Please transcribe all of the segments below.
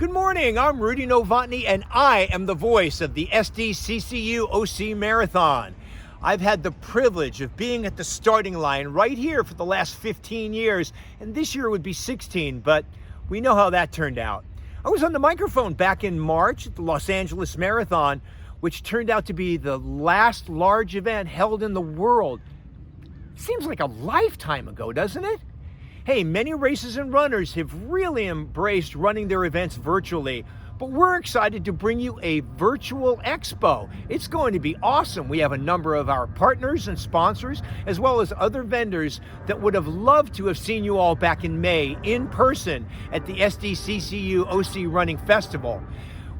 Good morning, I'm Rudy Novotny, and I am the voice of the SDCCU OC Marathon. I've had the privilege of being at the starting line right here for the last 15 years, and this year would be 16, but we know how that turned out. I was on the microphone back in March at the Los Angeles Marathon, which turned out to be the last large event held in the world. Seems like a lifetime ago, doesn't it? Hey, many races and runners have really embraced running their events virtually, but we're excited to bring you a virtual expo. It's going to be awesome. We have a number of our partners and sponsors, as well as other vendors that would have loved to have seen you all back in May in person at the SDCCU OC Running Festival.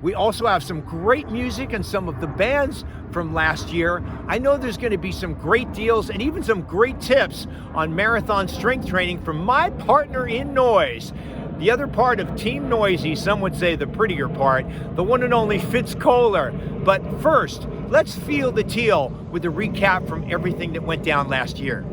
We also have some great music and some of the bands from last year. I know there's going to be some great deals and even some great tips on marathon strength training from my partner in noise. The other part of Team Noisy, some would say the prettier part, the one and only Fitz Kohler. But first, let's feel the teal with a recap from everything that went down last year.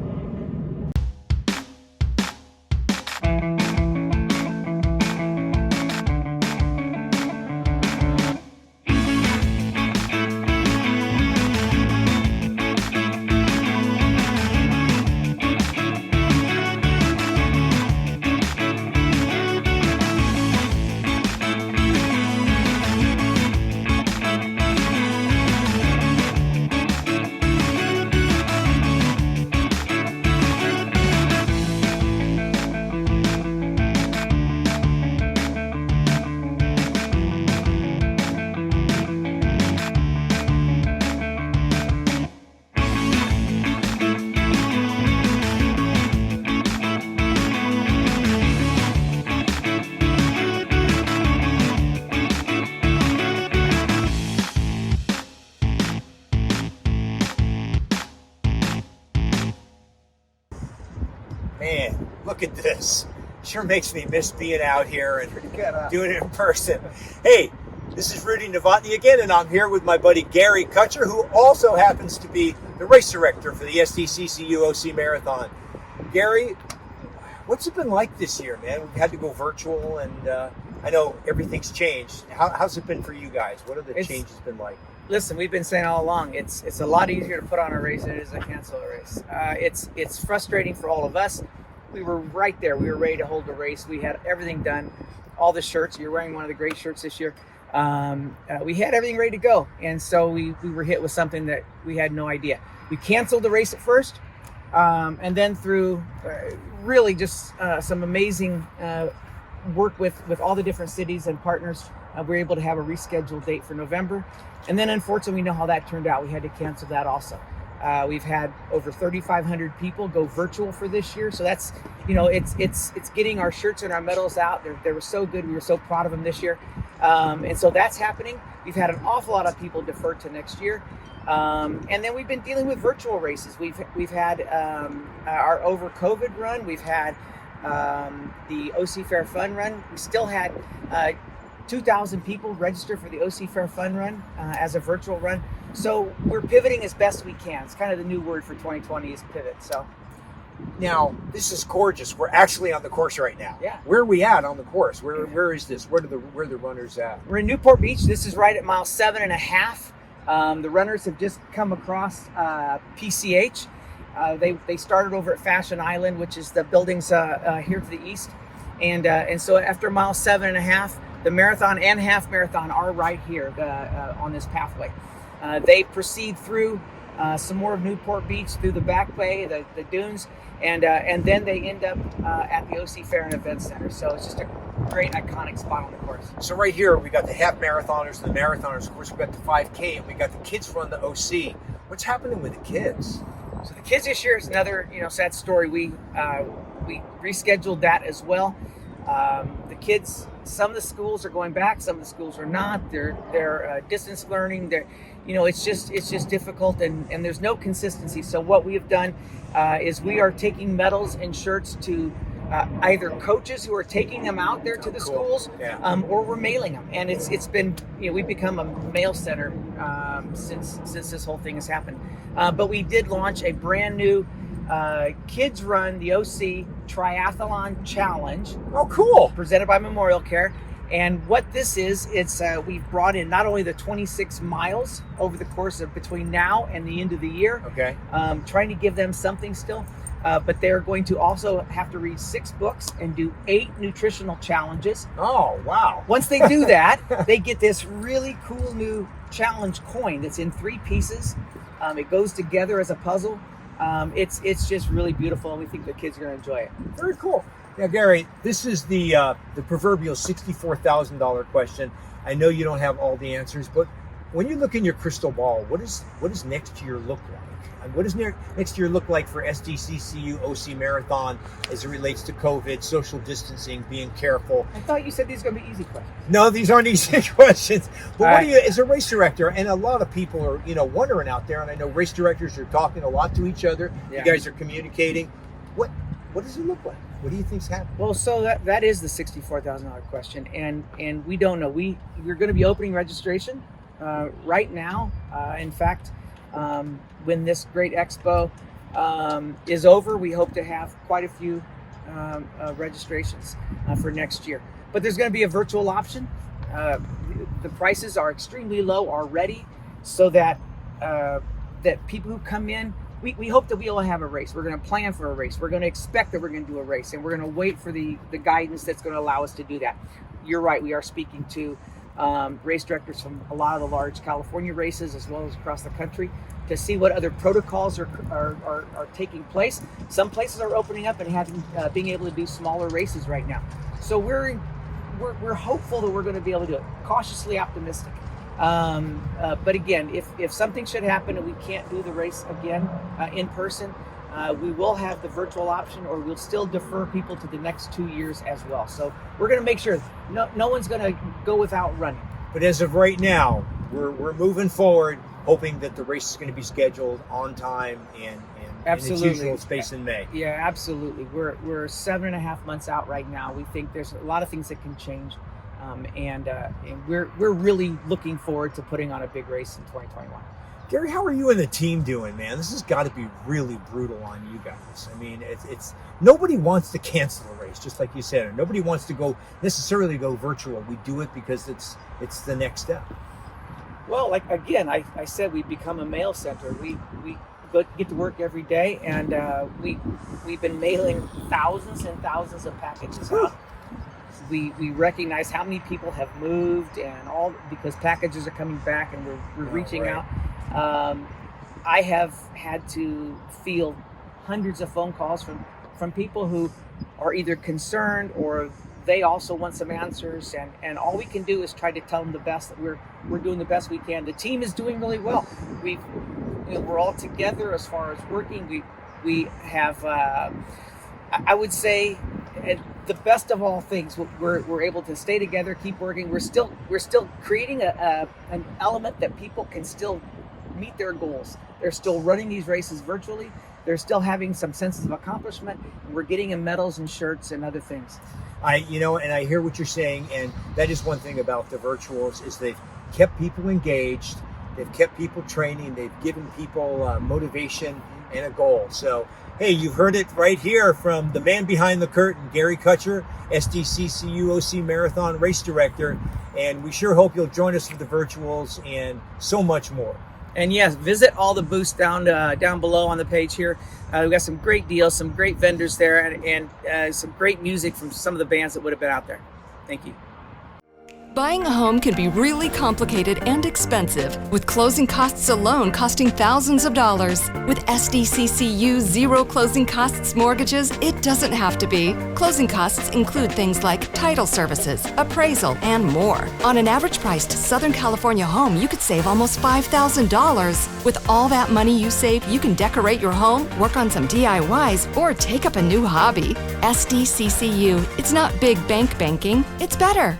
Man, look at this. Sure makes me miss being out here and doing it in person. Hey, this is Rudy Novotny again, and I'm here with my buddy Gary Kutcher, who also happens to be the race director for the SDCCU OC Marathon. Gary, what's it been like this year, man? We've had to go virtual, and I know everything's changed. How's it been for you guys? What have the changes been like? Listen, we've been saying all along, it's a lot easier to put on a race than it is to cancel a race. It's frustrating for all of us. We were right there. We were ready to hold the race. We had everything done, all the shirts. You're wearing one of the great shirts this year. We had everything ready to go, and so we were hit with something that we had no idea. We canceled the race at first, and then through really just some amazing work with all the different cities and partners, we were able to have a rescheduled date for November. And then unfortunately, we know how that turned out. We had to cancel that also. We've had over 3,500 people go virtual for this year. So that's, it's getting our shirts and our medals out. They were so good. We were so proud of them this year. And so that's happening. We've had an awful lot of people defer to next year. And then we've been dealing with virtual races. We've had our Over COVID run. We've had the OC Fair Fun run. We still had 2,000 people register for the OC Fair Fun run as a virtual run. So we're pivoting as best we can. It's kind of the new word for 2020 is pivot. So now this is gorgeous. We're actually on the course right now. Yeah. Where are we at on the course? Where is this? Where are the runners at? We're in Newport Beach. This is right at mile 7.5. The runners have just come across PCH. They started over at Fashion Island, which is the buildings here to the east. And so after mile 7.5, the marathon and half marathon are right here on this pathway. They proceed through some more of Newport Beach, through the back bay, the dunes, and then they end up at the OC Fair and Event Center. So it's just a great iconic spot on the course. So right here, we got the half marathoners, the marathoners. Of course, we got the 5K, and we got the kids run the OC. What's happening with the kids? So the kids this year is another sad story. We rescheduled that as well. The kids, some of the schools are going back, some of the schools are not. They're distance learning. It's just difficult, and there's no consistency. So what we have done is we are taking medals and shirts to either coaches who are taking them out there to the schools, or we're mailing them. And it's been, we've become a mail center since this whole thing has happened. But we did launch a brand new kids run the OC Triathlon Challenge. Oh, cool. Presented by Memorial Care. And what this is, it's we've brought in not only the 26 miles over the course of between now and the end of the year, Okay. Trying to give them something still, but they're going to also have to read 6 books and do 8 nutritional challenges. Oh, wow. Once they do that, they get this really cool new challenge coin that's in 3 pieces. It goes together as a puzzle. It's just really beautiful, and we think the kids are going to enjoy it. Very cool. Now, Gary, this is the proverbial $64,000 question. I know you don't have all the answers, but when you look in your crystal ball, what does next year look like? And what does next year look like for SDCCU OC Marathon as it relates to COVID, social distancing, being careful? I thought you said these are going to be easy questions. No, these aren't easy questions. But what do you, as a race director, and a lot of people are, wondering out there, and I know race directors are talking a lot to each other. Yeah. You guys are communicating. What does it look like? What do you think's happening? Well, so that is the $64,000 question, and we don't know. We're going to be opening registration right now. In fact, when this great expo is over, we hope to have quite a few registrations for next year. But there's going to be a virtual option. The prices are extremely low already, so that people who come in, we hope that we'll have a race. We're going to plan for a race. We're going to expect that we're going to do a race, and we're going to wait for the guidance that's going to allow us to do that. You're right. We are speaking to race directors from a lot of the large California races as well as across the country to see what other protocols are taking place. Some places are opening up and being able to do smaller races right now. So we're hopeful that we're going to be able to do it. Cautiously optimistic. But again, if something should happen and we can't do the race again in person, we will have the virtual option, or we'll still defer people to the next 2 years as well. So we're going to make sure no one's going to go without running. But as of right now, we're moving forward, hoping that the race is going to be scheduled on time and in its usual space in May. Yeah, absolutely. We're 7.5 months out right now. We think there's a lot of things that can change. And we're really looking forward to putting on a big race in 2021. Gary, how are you and the team doing, man? This has got to be really brutal on you guys. I mean, it's nobody wants to cancel a race, just like you said. Nobody wants to necessarily go virtual. We do it because it's the next step. Well, like again, I said we've become a mail center. We get to work every day, and we've been mailing thousands and thousands of packages out. We recognize how many people have moved, and all because packages are coming back, and we're reaching out. I have had to field hundreds of phone calls from people who are either concerned or they also want some answers, and all we can do is try to tell them the best that we're doing the best we can. The team is doing really well. We're all together as far as working. We have I would say the best of all things. We're able to stay together, keep working. We're still creating an element that people can still meet their goals. They're still running these races virtually. They're still having some sense of accomplishment. And we're getting them medals and shirts and other things. I hear what you're saying, and that is one thing about the virtuals is they've kept people engaged. They've kept people training. They've given people motivation and a goal. So, hey, you've heard it right here from the man behind the curtain, Gary Kutcher, SDCCU OC Marathon Race Director, and we sure hope you'll join us for the virtuals and so much more. And yes, visit all the booths down below on the page here. We've got some great deals, some great vendors there, and some great music from some of the bands that would have been out there. Thank you. Buying a home can be really complicated and expensive, with closing costs alone costing thousands of dollars. With SDCCU Zero Closing Costs mortgages, it doesn't have to be. Closing costs include things like title services, appraisal, and more. On an average-priced Southern California home, you could save almost $5,000. With all that money you save, you can decorate your home, work on some DIYs, or take up a new hobby. SDCCU, it's not big bank banking, it's better.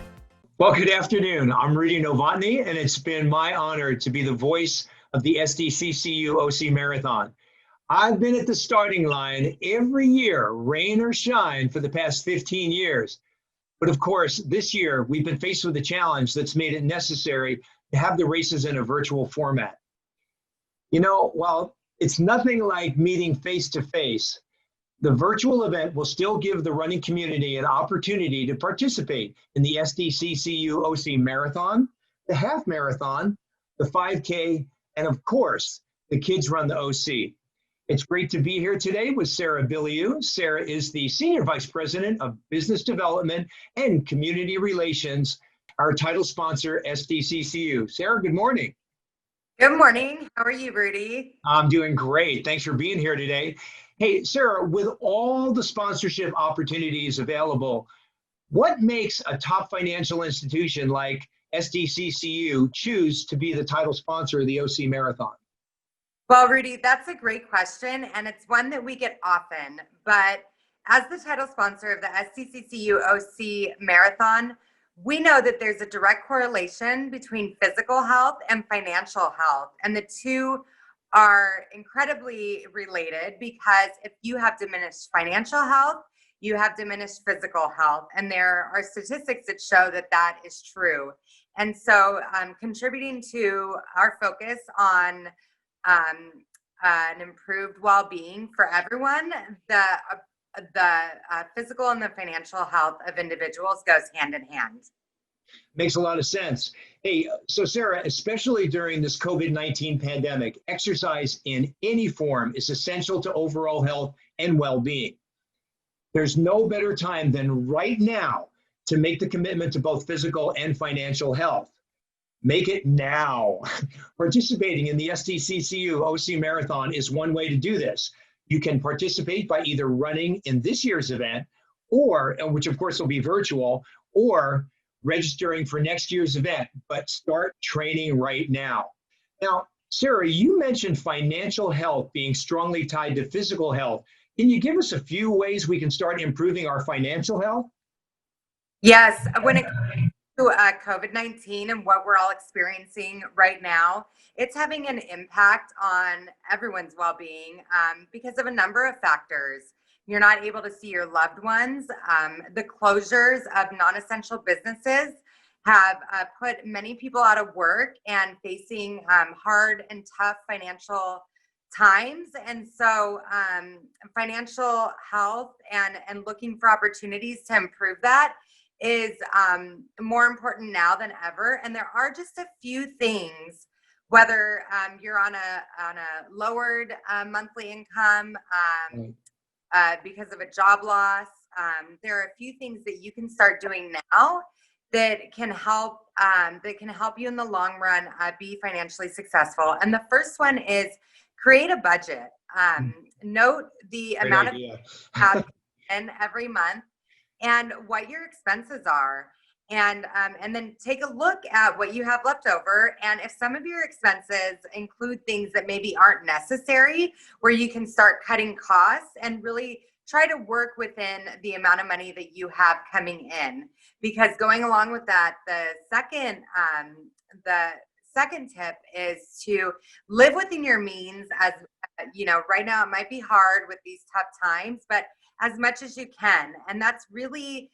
Well, good afternoon. I'm Rudy Novotny, and it's been my honor to be the voice of the SDCCU OC Marathon. I've been at the starting line every year, rain or shine, for the past 15 years. But of course, this year, we've been faced with a challenge that's made it necessary to have the races in a virtual format. While it's nothing like meeting face to face, The virtual event will still give the running community an opportunity to participate in the SDCCU OC Marathon, the Half Marathon, the 5K, and of course, the Kids Run the OC. It's great to be here today with Sarah Biliou. Sarah is the Senior Vice President of Business Development and Community Relations, our title sponsor, SDCCU. Sarah, good morning. Good morning. How are you, Rudy? I'm doing great. Thanks for being here today. Hey, Sarah, with all the sponsorship opportunities available, what makes a top financial institution like SDCCU choose to be the title sponsor of the OC Marathon? Well, Rudy, that's a great question, and it's one that we get often. But as the title sponsor of the SDCCU OC Marathon, we know that there's a direct correlation between physical health and financial health, and the two are incredibly related because if you have diminished financial health, you have diminished physical health. And there are statistics that show that that is true. And so contributing to our focus on an improved well-being for everyone, the physical and the financial health of individuals goes hand in hand. Makes a lot of sense. Hey, so Sarah, especially during this COVID-19 pandemic, exercise in any form is essential to overall health and well-being. There's no better time than right now to make the commitment to both physical and financial health. Make it now. Participating in the SDCCU OC Marathon is one way to do this. You can participate by either running in this year's event, or, which of course will be virtual, or registering for next year's event, but start training right now. Now, Sarah, you mentioned financial health being strongly tied to physical health. Can you give us a few ways we can start improving our financial health? Yes, when it comes to COVID-19 and what we're all experiencing right now, it's having an impact on everyone's well-being because of a number of factors. You're not able to see your loved ones. The closures of non-essential businesses have put many people out of work and facing hard and tough financial times. And so financial health and looking for opportunities to improve that is more important now than ever. And there are just a few things, whether you're on a lowered monthly income, because of a job loss. There are a few things that you can start doing now that can help you in the long run be financially successful. And the first one is create a budget. Note the Great amount idea. of have in every month and what your expenses are. And then take a look at what you have left over. And if some of your expenses include things that maybe aren't necessary, where you can start cutting costs and really try to work within the amount of money that you have coming in. Because going along with that, the second tip is to live within your means. As you know, right now it might be hard with these tough times, but as much as you can. And that's really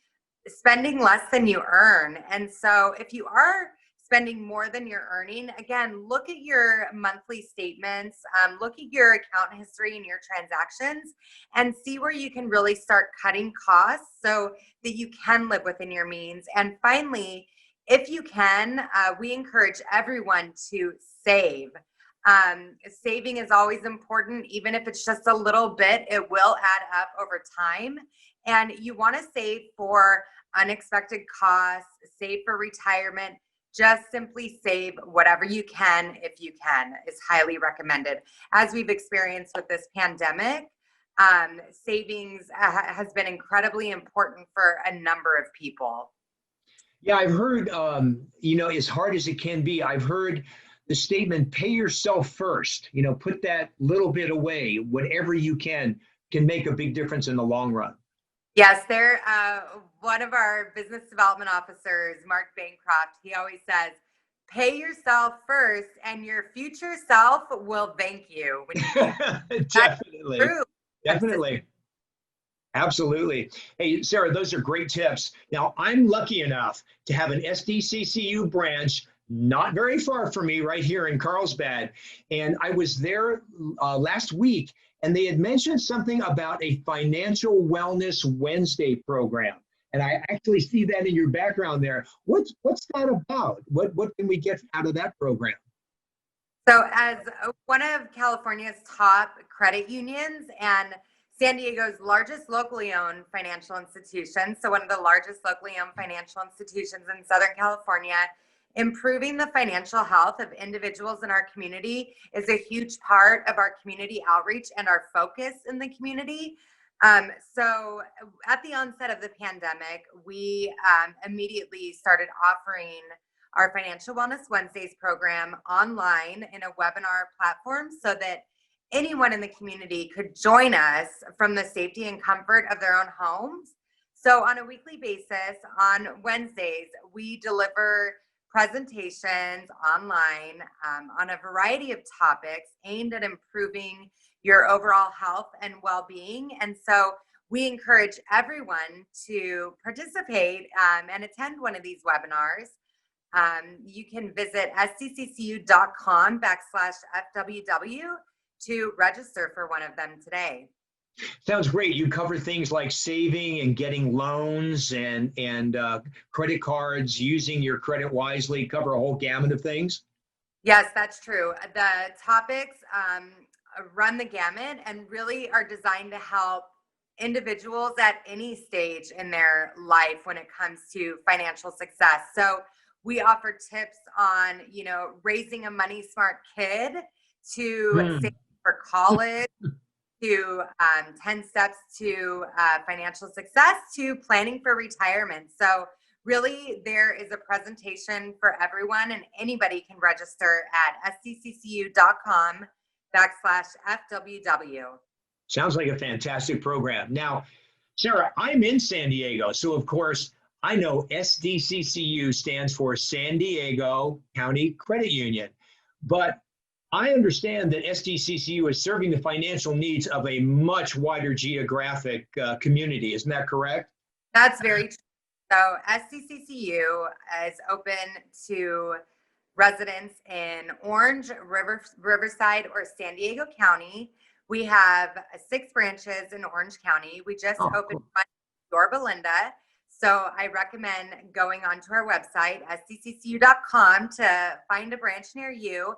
spending less than you earn. And so if you are spending more than you're earning, again, look at your monthly statements, look at your account history and your transactions, and see where you can really start cutting costs so that you can live within your means. And finally, if you can, we encourage everyone to save. Saving is always important. Even if it's just a little bit, it will add up over time. And you want to save for unexpected costs, save for retirement. Just simply save whatever you can, if you can, is highly recommended. As we've experienced with this pandemic, savings has been incredibly important for a number of people. Yeah, I've heard, as hard as it can be, I've heard the statement, pay yourself first, put that little bit away, whatever you can make a big difference in the long run. Yes, one of our business development officers, Mark Bancroft, he always says, pay yourself first and your future self will thank you. When you Definitely. Definitely. Absolutely. Hey, Sarah, those are great tips. Now, I'm lucky enough to have an SDCCU branch not very far from me right here in Carlsbad. And I was there last week and they had mentioned something about a financial wellness Wednesday program. And I actually see that in your background there. What's that about? What can we get out of that program? So, as one of California's top credit unions and San Diego's largest locally owned financial institution, so one of the largest locally owned financial institutions in Southern California, improving the financial health of individuals in our community is a huge part of our community outreach and our focus in the community. So at the onset of the pandemic, we immediately started offering our Financial Wellness Wednesdays program online in a webinar platform so that anyone in the community could join us from the safety and comfort of their own homes. So on a weekly basis, on Wednesdays, we deliver presentations online on a variety of topics aimed at improving your overall health and well-being. And so we encourage everyone to participate and attend one of these webinars. You can visit sdccu.com/FWW to register for one of them today. Sounds great. You cover things like saving and getting loans and credit cards, using your credit wisely, cover a whole gamut of things. Yes, that's true. The topics run the gamut and really are designed to help individuals at any stage in their life when it comes to financial success. So we offer tips on, raising a money smart kid to save for college, to 10 steps to financial success, to planning for retirement. So really, there is a presentation for everyone, and anybody can register at sdccu.com/FWW. Sounds like a fantastic program. Now, Sarah, I'm in San Diego, so of course, I know SDCCU stands for San Diego County Credit Union, but I understand that SDCCU is serving the financial needs of a much wider geographic community. Isn't that correct? That's very true. So SDCCU is open to residents in Orange, Riverside, or San Diego County. We have 6 branches in Orange County. We just opened one in Yorba Linda. So I recommend going onto our website, sdccu.com, to find a branch near you.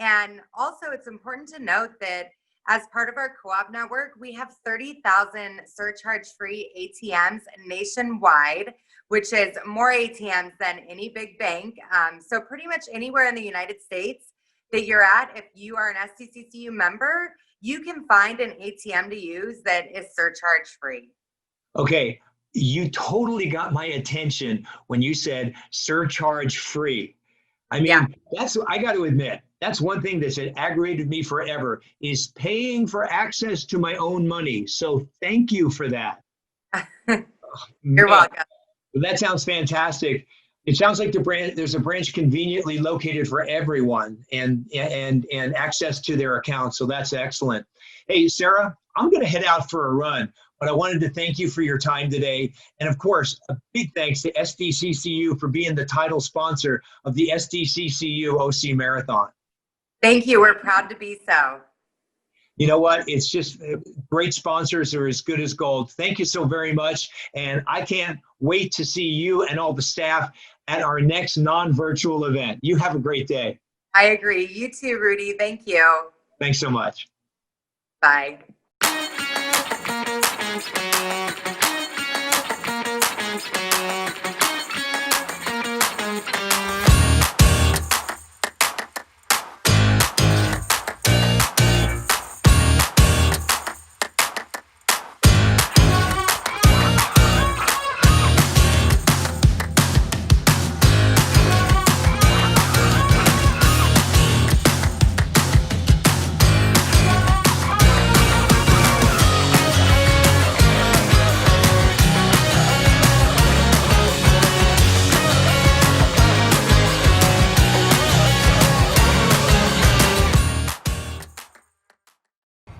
And also, it's important to note that as part of our co-op network, we have 30,000 surcharge-free ATMs nationwide, which is more ATMs than any big bank. So pretty much anywhere in the United States that you're at, if you are an SDCCU member, you can find an ATM to use that is surcharge-free. Okay, you totally got my attention when you said surcharge-free. I mean, I got to admit, that's one thing that's aggravated me forever, is paying for access to my own money. So thank you for that. You're welcome. That sounds fantastic. It sounds like there's a branch conveniently located for everyone and access to their account. So that's excellent. Hey, Sarah, I'm going to head out for a run, but I wanted to thank you for your time today. And of course, a big thanks to SDCCU for being the title sponsor of the SDCCU OC Marathon. Thank you. We're proud to be so. You know what? It's just great sponsors are as good as gold. Thank you so very much. And I can't wait to see you and all the staff at our next non-virtual event. You have a great day. I agree. You too, Rudy. Thank you. Thanks so much. Bye.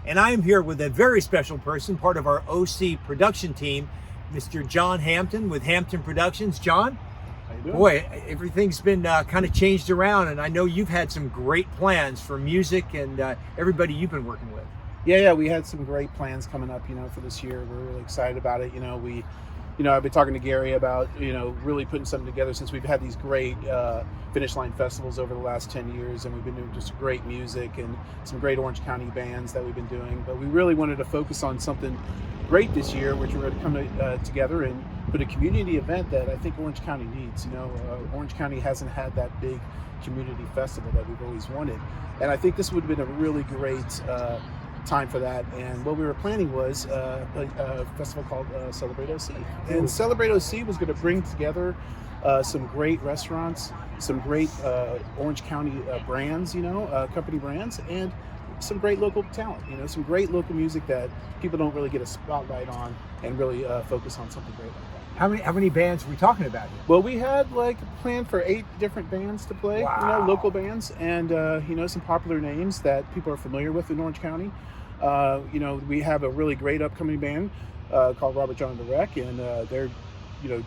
And I am here with a very special person, part of our OC production team, Mr. John Hampton with Hampton Productions. John, how you doing? Boy, everything's been kind of changed around, and I know you've had some great plans for music and everybody you've been working with. Yeah, we had some great plans coming up, for this year. We're really excited about it. I've been talking to Gary about, really putting something together since we've had these great Finish Line festivals over the last 10 years, and we've been doing just great music and some great Orange County bands that we've been doing. But we really wanted to focus on something great this year, which we're going to come together and put a community event that I think Orange County needs. Orange County hasn't had that big community festival that we've always wanted. And I think this would have been a really great time for that. And what we were planning was a festival called Celebrate OC. And Celebrate OC was going to bring together some great restaurants, some great Orange County brands, company brands, and some great local talent, some great local music that people don't really get a spotlight on, and really focus on something great like that. How many bands are we talking about here? Well, we had planned for 8 different bands to play, Wow. Local bands, and some popular names that people are familiar with in Orange County. We have a really great upcoming band called Robert John and the Wreck, and they're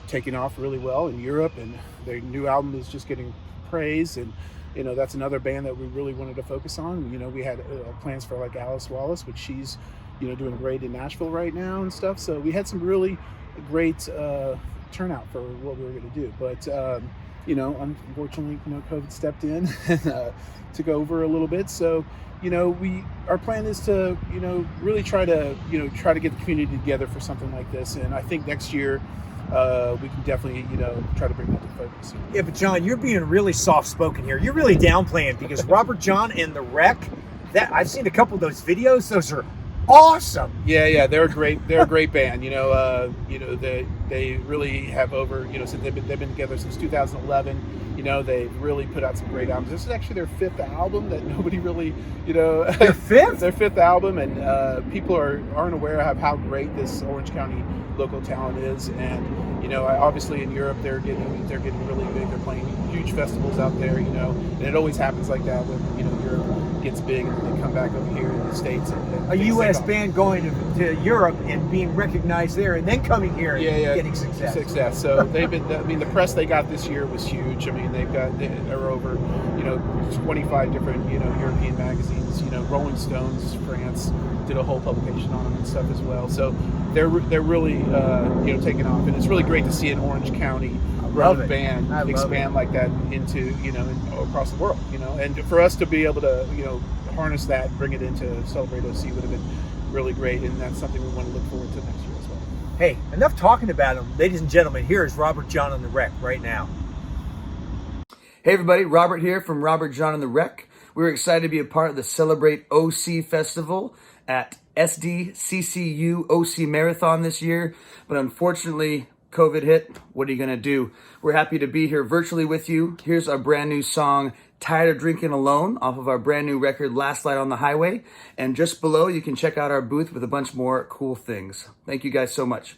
taking off really well in Europe, and their new album is just getting praise. And that's another band that we really wanted to focus on. We had plans for Alice Wallace, which she's doing great in Nashville right now and stuff. So we had some really great turnout for what we were going to do. But unfortunately, COVID stepped in and took over a little bit. So our plan is to really try to get the community together for something like this. And I think next year we can definitely try to bring that to focus. Yeah, but John, you're being really soft-spoken here. You're really downplaying, because Robert John and the Wreck, that I've seen a couple of those videos. Those are awesome. Yeah, they're great. They're a great band. They really have over since they've been together since 2011. They've really put out some great albums. This is actually their 5th album that nobody really Their 5th? Their 5th album, and people aren't aware of how great this Orange County local talent is. And obviously in Europe they're getting really big. They're playing huge festivals out there. And it always happens like that when Europe gets big and they come back over here in the States. And a U.S. band going to Europe and being recognized there, and then coming here and getting success. So they've been. The press they got this year was huge. They're over 25 different European magazines. Rolling Stones France did a whole publication on them and stuff as well. So they're really taking off, and it's really great to see an Orange County run band expand like that into across the world. And for us to be able to harness that and bring it into Celebrate OC would have been really great, and that's something we want to look forward to next year as well. Hey, enough talking about him, ladies and gentlemen. Here is Robert John and the Wreck right now. Hey everybody, Robert here from Robert John and the Wreck. We're excited to be a part of the Celebrate OC Festival at SDCCU OC Marathon this year, but unfortunately COVID hit. What are you gonna do? We're happy to be here virtually with you. Here's our brand new song, Tired of Drinking Alone, off of our brand new record, Last Light on the Highway. And just below, you can check out our booth with a bunch more cool things. Thank you guys so much.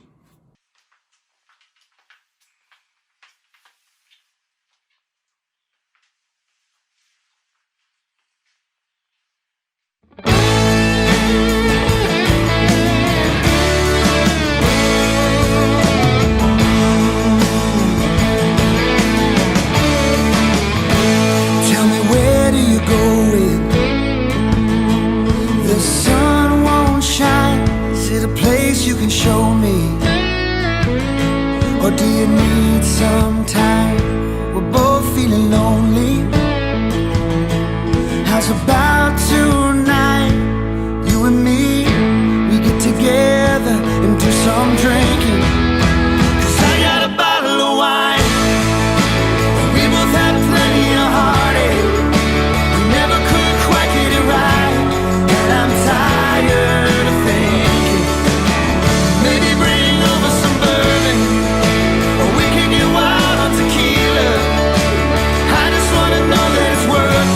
You can show me, or do you need some time? We're both feeling lonely. How's about tonight? You and me, we get together and do some drinking. 'Cause I got a bottle of wine, and we both had plenty of heartache. We never could quite get it right, and I'm tired of thinking. Maybe bring over some bourbon, or we can get wild on tequila. I just wanna know that it's worth it,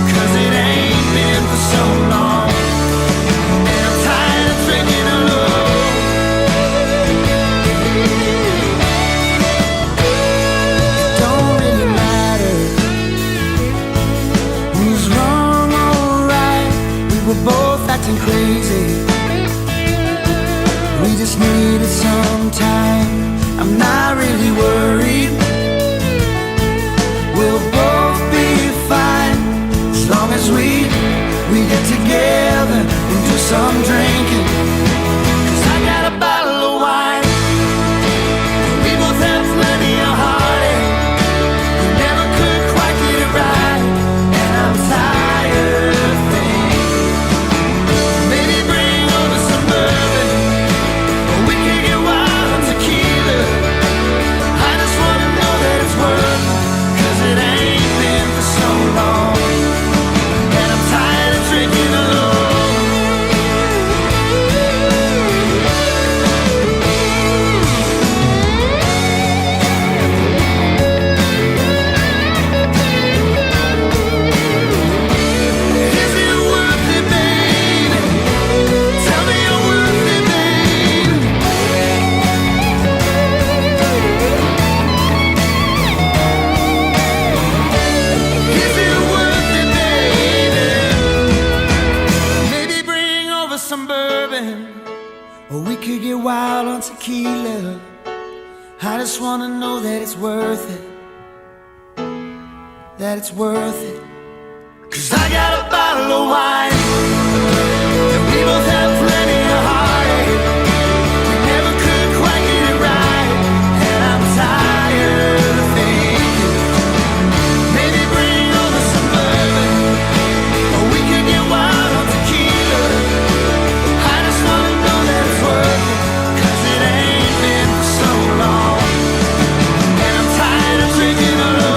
'cause it ain't some drinking. 'Cause I got a bottle of wine. We both have plenty of heartache. We never could quite get it right. And I'm tired of thinking. Maybe bring over some bourbon, or we can get wild on tequila. I just wanna know that it's worth it, 'cause it ain't been for so long. And I'm tired of drinking alone. Is it worth it, baby? Tell me you're worth it, baby. Is it worth it, baby? Maybe bring over some bourbon, or we could get wild on tequila. I just wanna know that it's worth it, that it's worth it. 'Cause I got a bottle of wine, and we both have plenty of heartache. We never could quite get it right, and I'm tired of thinking. Maybe bring over some bourbon, or we could get wild on tequila. I just wanna know that it's worth it, 'cause it ain't been for so long. And I'm tired of drinking alone.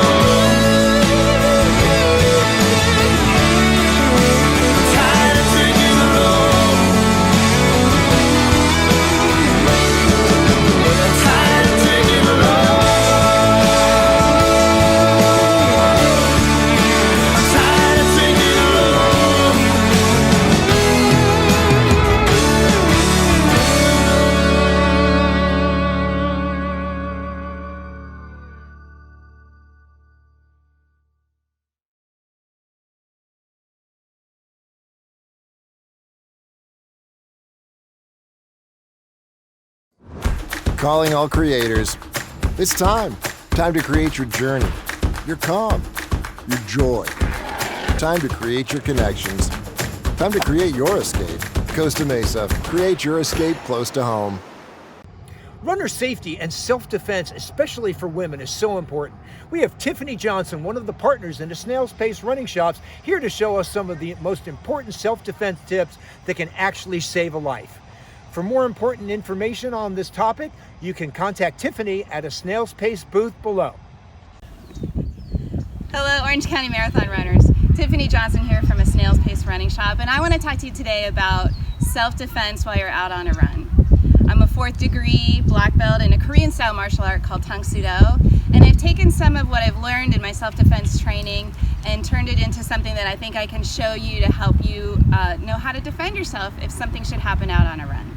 I'm tired of drinking alone. I'm tired of drinking alone. I'm tired of drinking alone. Calling all creators. It's time. Time to create your journey, your calm, your joy. Time to create your connections. Time to create your escape. Costa Mesa. Create your escape close to home. Runner safety and self-defense, especially for women, is so important. We have Tiffany Johnson, one of the partners in the Snail's Pace running shops, here to show us some of the most important self-defense tips that can actually save a life. For more important information on this topic, you can contact Tiffany at a Snail's Pace booth below. Hello, Orange County Marathon runners. Tiffany Johnson here from a Snail's Pace running shop, and I want to talk to you today about self-defense while you're out on a run. I'm a 4th degree black belt in a Korean style martial art called Tang Soo Do, and I've taken some of what I've learned in my self-defense training and turned it into something that I think I can show you to help you know how to defend yourself if something should happen out on a run.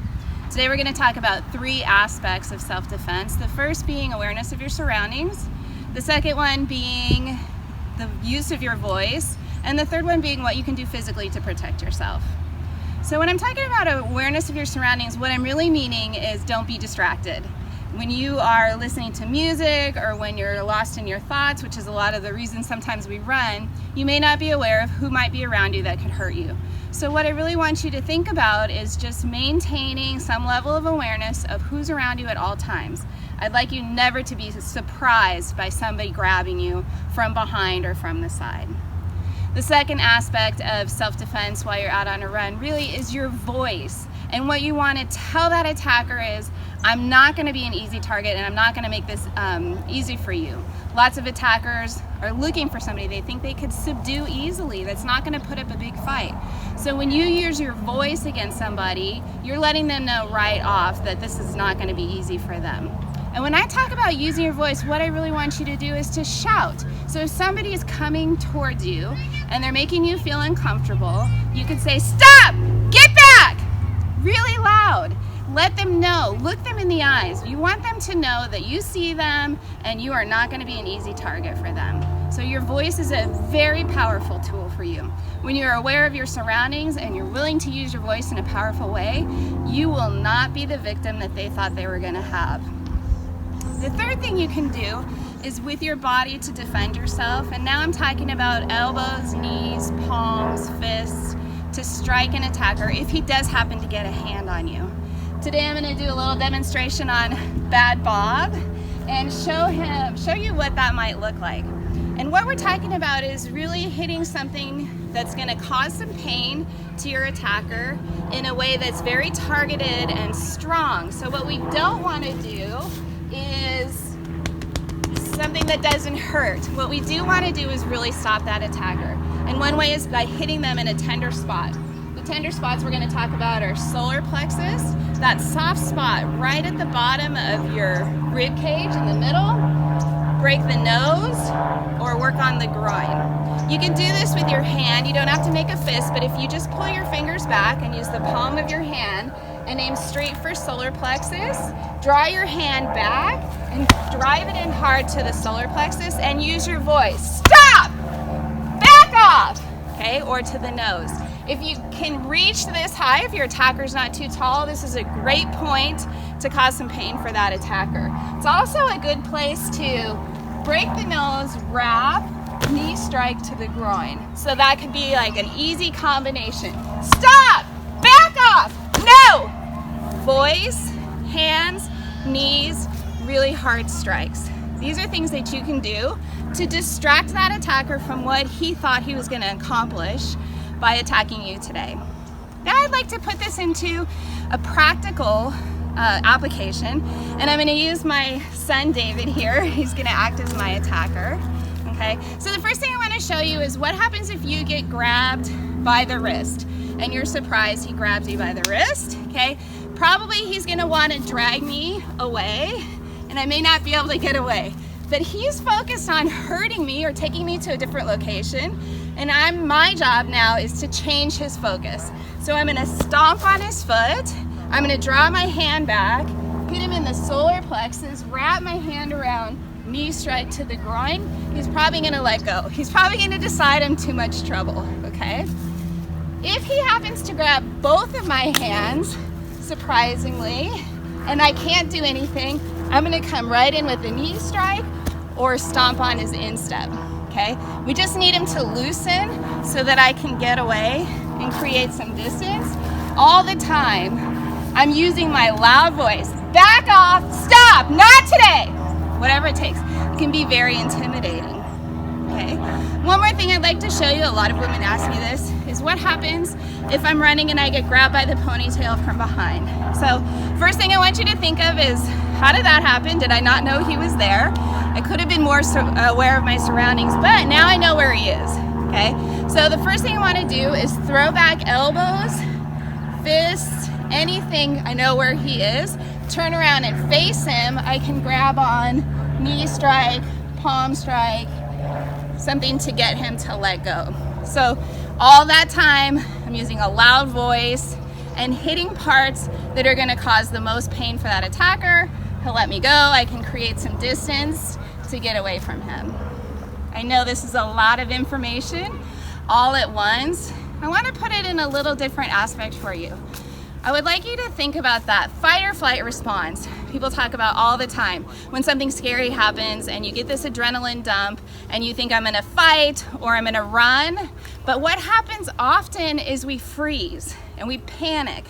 Today we're going to talk about 3 aspects of self-defense. The first being awareness of your surroundings, the second one being the use of your voice, and the third one being what you can do physically to protect yourself. So when I'm talking about awareness of your surroundings, what I'm really meaning is don't be distracted. When you are listening to music or when you're lost in your thoughts, which is a lot of the reason sometimes we run, you may not be aware of who might be around you that could hurt you. So what I really want you to think about is just maintaining some level of awareness of who's around you at all times. I'd like you never to be surprised by somebody grabbing you from behind or from the side. The second aspect of self-defense while you're out on a run really is your voice. And what you want to tell that attacker is, I'm not going to be an easy target and I'm not going to make this easy for you. Lots of attackers are looking for somebody they think they could subdue easily, that's not going to put up a big fight. So when you use your voice against somebody, you're letting them know right off that this is not going to be easy for them. And when I talk about using your voice, what I really want you to do is to shout. So if somebody is coming towards you and they're making you feel uncomfortable, you could say, "Stop! Get back!" Really loud. Let them know, look them in the eyes. You want them to know that you see them and you are not going to be an easy target for them. So your voice is a very powerful tool for you. When you're aware of your surroundings and you're willing to use your voice in a powerful way, you will not be the victim that they thought they were going to have. The third thing you can do is with your body to defend yourself, and now I'm talking about elbows, knees, palms, fists. to strike an attacker if he does happen to get a hand on you. Today I'm going to do a little demonstration on Bad Bob and show you what that might look like. And what we're talking about is really hitting something that's going to cause some pain to your attacker in a way that's very targeted and strong. So what we don't want to do is something that doesn't hurt. What we do want to do is really stop that attacker. And one way is by hitting them in a tender spot. The tender spots we're going to talk about are solar plexus, that soft spot right at the bottom of your rib cage in the middle. Break the nose or work on the groin. You can do this with your hand. You don't have to make a fist, but if you just pull your fingers back and use the palm of your hand and aim straight for solar plexus, draw your hand back and drive it in hard to the solar plexus and use your voice. Stop! Back off! Okay, or to the nose. If you can reach this high, if your attacker's not too tall, this is a great point to cause some pain for that attacker. It's also a good place to break the nose, wrap, knee strike to the groin. So that could be like an easy combination. Stop! Back off! No! Voice, hands, knees, really hard strikes. These are things that you can do to distract that attacker from what he thought he was going to accomplish by attacking you today. Now I'd like to put this into a practical application, and I'm going to use my son David here. He's going to act as my attacker. Okay, so the first thing I want to show you is what happens if you get grabbed by the wrist and you're surprised he grabs you by the wrist. Okay, probably he's going to want to drag me away and I may not be able to get away, but he's focused on hurting me or taking me to a different location, and my job now is to change his focus. So I'm going to stomp on his foot. I'm going to draw my hand back, hit him in the solar plexus, wrap my hand around, knee strike to the groin. He's probably going to let go. He's probably going to decide I'm too much trouble, okay? If he happens to grab both of my hands, surprisingly, and I can't do anything, I'm going to come right in with a knee strike or stomp on his instep, okay? We just need him to loosen so that I can get away and create some distance. All the time, I'm using my loud voice. Back off, stop, not today. Whatever it takes. It can be very intimidating, okay? One more thing I'd like to show you, a lot of women ask me this, is what happens if I'm running and I get grabbed by the ponytail from behind. So first thing I want you to think of is, how did that happen? Did I not know he was there? I could have been more aware of my surroundings, but now I know where he is, okay? So the first thing I want to do is throw back elbows, fists, anything. I know where he is. Turn around and face him. I can grab on, knee strike, palm strike, something to get him to let go. So all that time, I'm using a loud voice and hitting parts that are going to cause the most pain for that attacker. He'll let me go. I can create some distance to get away from him. I know this is a lot of information all at once. I want to put it in a little different aspect for you. I would like you to think about that fight or flight response people talk about all the time. When something scary happens and you get this adrenaline dump and you think I'm gonna fight or I'm gonna run, but what happens often is we freeze and we panic.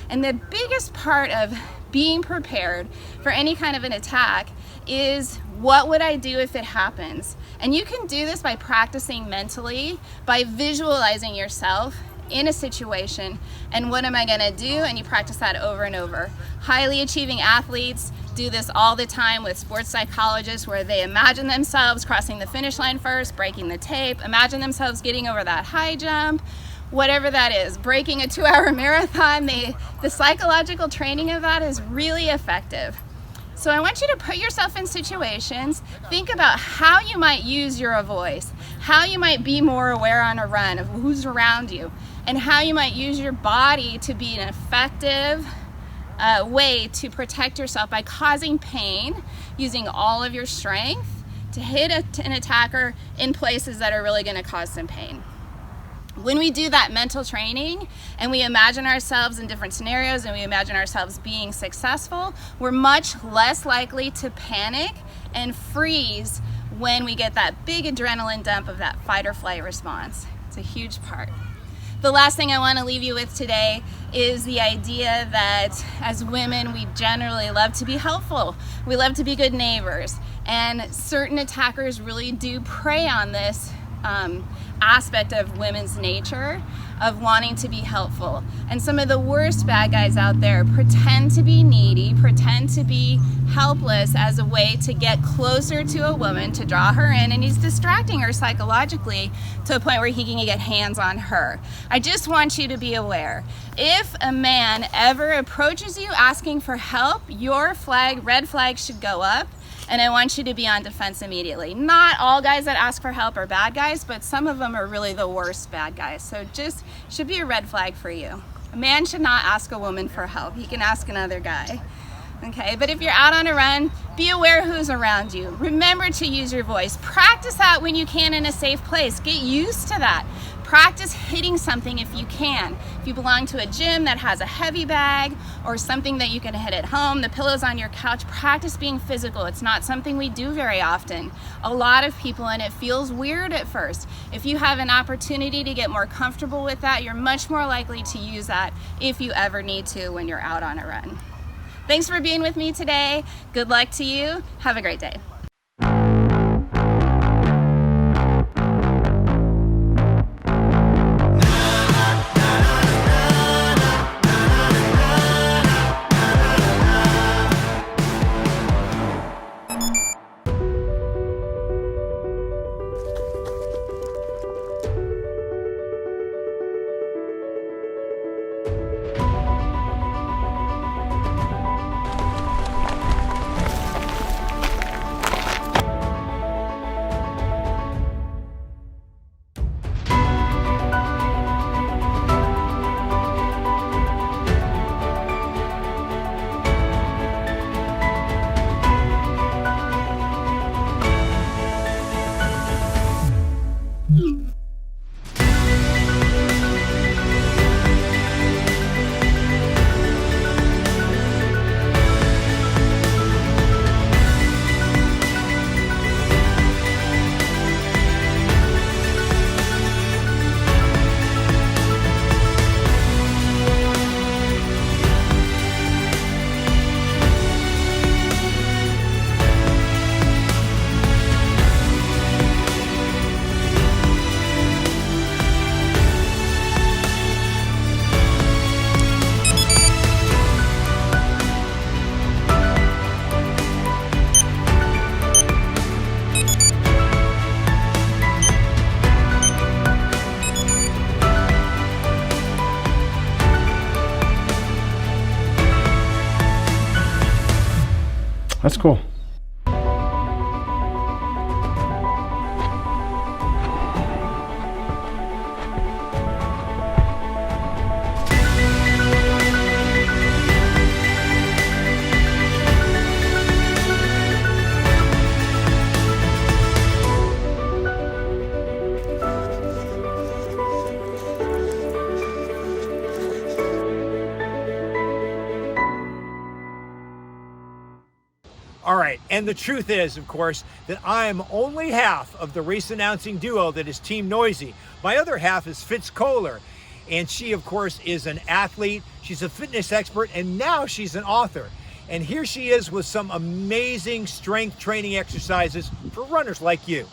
And the biggest part of being prepared for any kind of an attack is, what would I do if it happens? And you can do this by practicing mentally, by visualizing yourself in a situation and what am I gonna do, and you practice that over and over. Highly achieving athletes do this all the time with sports psychologists, where they imagine themselves crossing the finish line first, breaking the tape, imagine themselves getting over that high jump, whatever that is, breaking a 2-hour marathon. The psychological training of that is really effective. So I want you to put yourself in situations, think about how you might use your voice, how you might be more aware on a run of who's around you, and how you might use your body to be an effective way to protect yourself by causing pain, using all of your strength to hit an attacker in places that are really going to cause some pain. When we do that mental training and we imagine ourselves in different scenarios and we imagine ourselves being successful, we're much less likely to panic and freeze when we get that big adrenaline dump of that fight or flight response. It's a huge part. The last thing I want to leave you with today is the idea that as women, we generally love to be helpful. We love to be good neighbors. And certain attackers really do prey on this aspect of women's nature of wanting to be helpful. And some of the worst bad guys out there pretend to be needy, pretend to be helpless as a way to get closer to a woman, to draw her in, and he's distracting her psychologically to a point where he can get hands on her. I just want you to be aware. If a man ever approaches you asking for help, your flag, red flag, should go up. And I want you to be on defense immediately. Not all guys that ask for help are bad guys, but some of them are really the worst bad guys. So just should be a red flag for you. A man should not ask a woman for help. He can ask another guy. Okay, but if you're out on a run, be aware who's around you. Remember to use your voice. Practice that when you can in a safe place. Get used to that. Practice hitting something if you can. If you belong to a gym that has a heavy bag or something that you can hit at home, the pillows on your couch, practice being physical. It's not something we do very often. A lot of people, and it feels weird at first. If you have an opportunity to get more comfortable with that, you're much more likely to use that if you ever need to when you're out on a run. Thanks for being with me today. Good luck to you. Have a great day. That's cool. All right, and the truth is, of course, that I'm only half of the race announcing duo that is Team Noisy. My other half is Fitz Kohler, and she, of course, is an athlete. She's a fitness expert, and now she's an author. And here she is with some amazing strength training exercises for runners like you.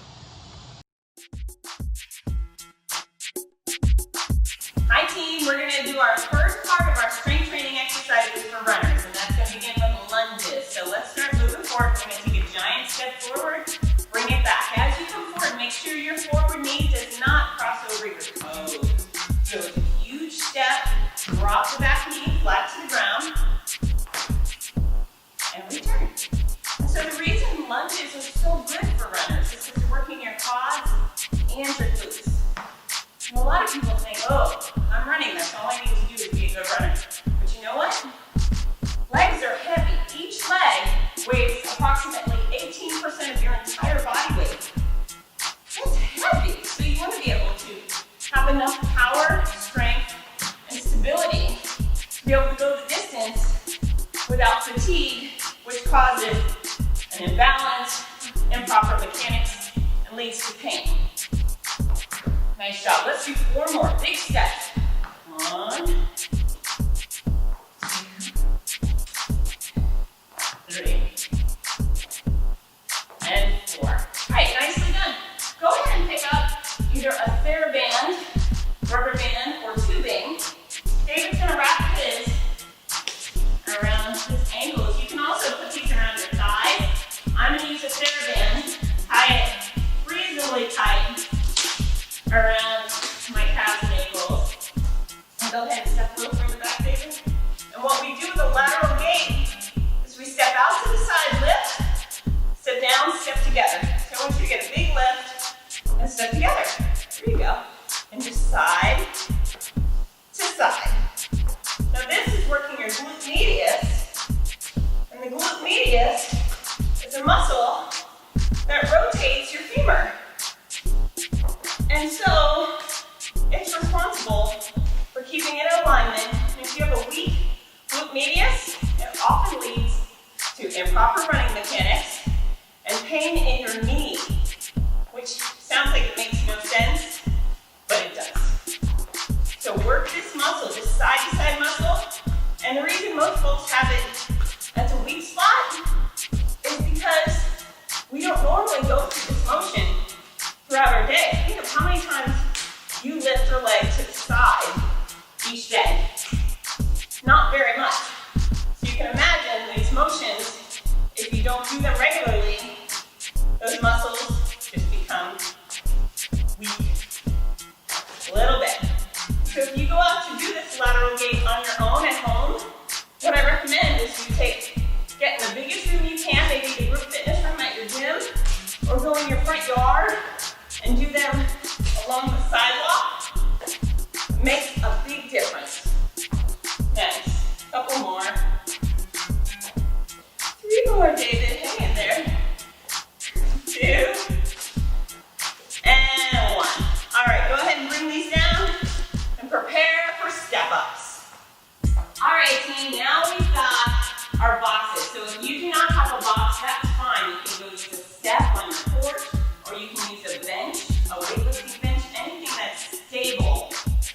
Hi team, we're going to do our first part of our strength training exercises for runners, and that's going to begin with lunges. So let's start moving forward. We're going to take a giant step forward, bring it back. As you come forward, make sure your forward knee does not cross over your toes. So it's a huge step, drop the back knee flat to the ground, and return. So the reason lunges are so good for runners is because you're working your quads and your glutes. And a lot of people think, oh, I'm running, that's all I need to do is be a good runner. But you know what? Legs are heavy. Each leg weighs approximately 18% of your entire body weight. That's heavy. So you want to be able to have enough power, strength, and stability to be able to go the distance without fatigue, which causes an imbalance, improper mechanics, and leads to pain. Nice job. Let's do 4 more. Big steps. 1, 2, 3, and 4. All right, nicely done. Go ahead and pick up either a TheraBand, rubber band, or tubing. David's gonna wrap his around his ankles. You can also put these around your thighs. I'm gonna use a TheraBand, tie it reasonably tight around my calves and ankles. And go ahead and step a little further back, David. And what we do with the lateral gait is we step out to the side, lift, step down, step together. So I want you to get a big lift and step together. There you go. And just side to side. Now this is working your glute medius. And the glute medius is a muscle that rotates your femur. And so it's responsible for keeping it in alignment. And if you have a weak glute medius, it often leads to improper running mechanics and pain in your knee, which sounds like it makes no sense, but it does. So work this muscle, this side-to-side muscle. And the reason most folks have it as a weak spot is because we don't normally go through this motion throughout our day. Think of how many times you lift your leg to the side each day. Not very much. So you can imagine these motions, if you don't do them regularly, those muscles just become weak a little bit. So if you go out to do this lateral gait on your own at home, what I recommend is you get in the biggest room you can, maybe the group fitness room at your gym, or go in your front yard and do them along the sidewalk. Makes a big difference. Next, a couple more. 3 more, David, hang in there. 2, and 1. All right, go ahead and bring these down and prepare for step-ups. All right, team, now we've got our boxes. So if you do not have a box, that's fine. You can go use a step on your porch, or you can use a bench, a weightlifting bench, anything that's stable,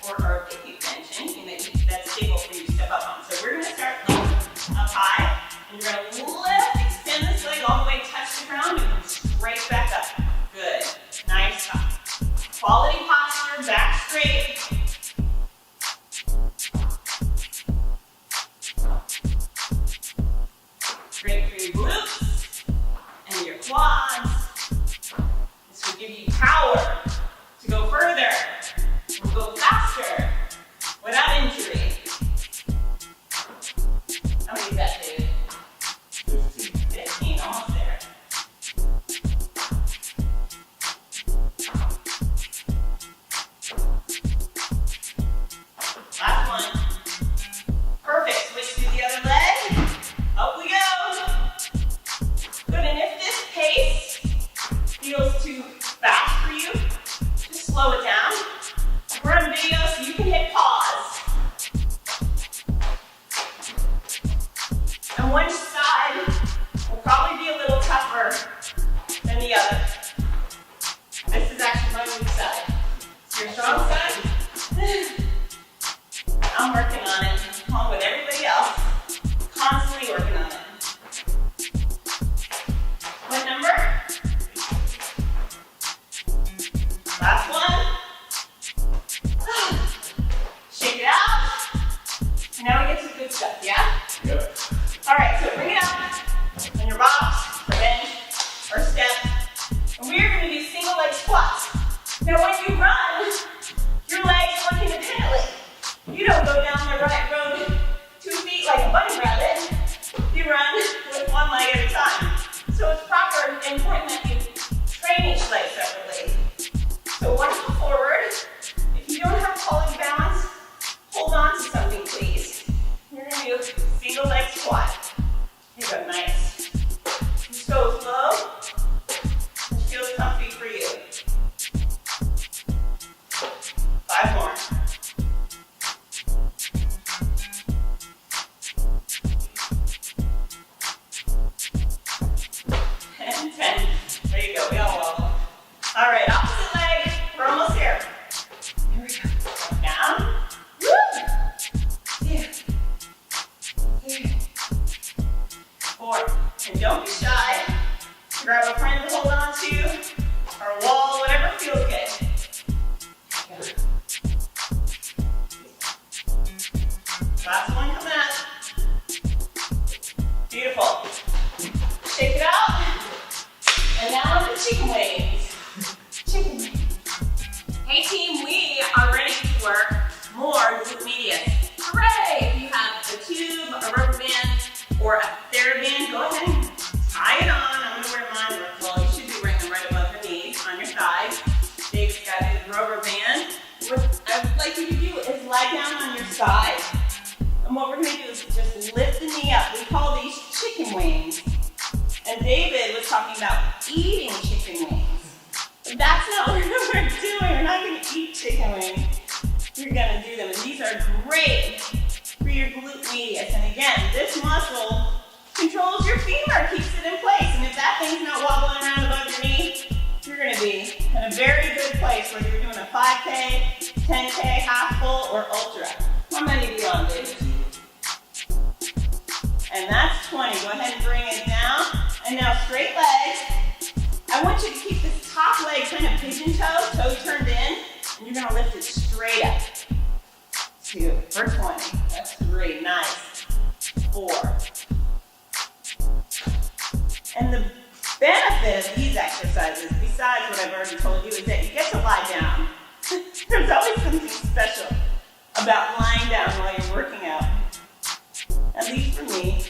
or a picnic bench, anything that's stable for you to step up on. So we're gonna start up high, and you're gonna lift, extend this leg all the way, touch the ground, and come straight back up. Good, nice job. Quality posture, back straight. Straight through your glutes and your quads. This will give you power to go further, or go faster, without injury. How many is that, David? 15, almost there. Last one. Perfect. Switch to the other leg. Up we go. Good. And if this pace feels too fast for you, just slow it down. We're on video, so you can hit pause. And one side will probably be a little tougher than the other. This is actually my weak side. It's your strong side. I'm working on it, along with everybody else. Constantly working on it. What number? Last one. Shake it out. And now we get to the good stuff, yeah? Yep. All right, so bring it up on your box, or bench, or step. And we're going to do single leg squats. Now when you run, your legs work independently. You don't go down the right road 2 feet like a bunny rabbit. You run with one leg at a time. So it's proper and important that you train each leg separately. So once you go forward, if you don't have quality balance, hold on to something, please. You're going to do a single leg squat. Here you go, nice. Just go slow, which feels comfy for you. 5 more. And 10. onto, or a wall, whatever feels good. Last one coming up. Beautiful. Shake it out. And now on the chicken wings. Chicken wings. Hey team, we are ready to work more glute medius. Hooray! If you have a tube, a rubber band, or a TheraBand, go ahead and tie it on. I'm gonna wear mine. Well, you should be wearing them right above your knees, on your side. David's got his rubber band. What I would like you to do is lie down on your side. And what we're gonna do is just lift the knee up. We call these chicken wings. And David was talking about eating chicken wings. But that's not what we're doing. We're not gonna eat chicken wings. We're gonna do them. And these are great for your glute medius. And again, this muscle controls your femur, keeps it in place. And if that thing's not wobbling around above your knee, you're gonna be in a very good place, whether you're doing a 5K, 10K, half full, or ultra. How many do you on, David? And that's 20. Go ahead and bring it down. And now straight legs. I want you to keep this top leg kind of pigeon toe turned in, and you're gonna lift it straight up. 2 for 20. That's 3. Nice. 4. And the benefit of these exercises, besides what I've already told you, is that you get to lie down. There's always something special about lying down while you're working out. At least for me.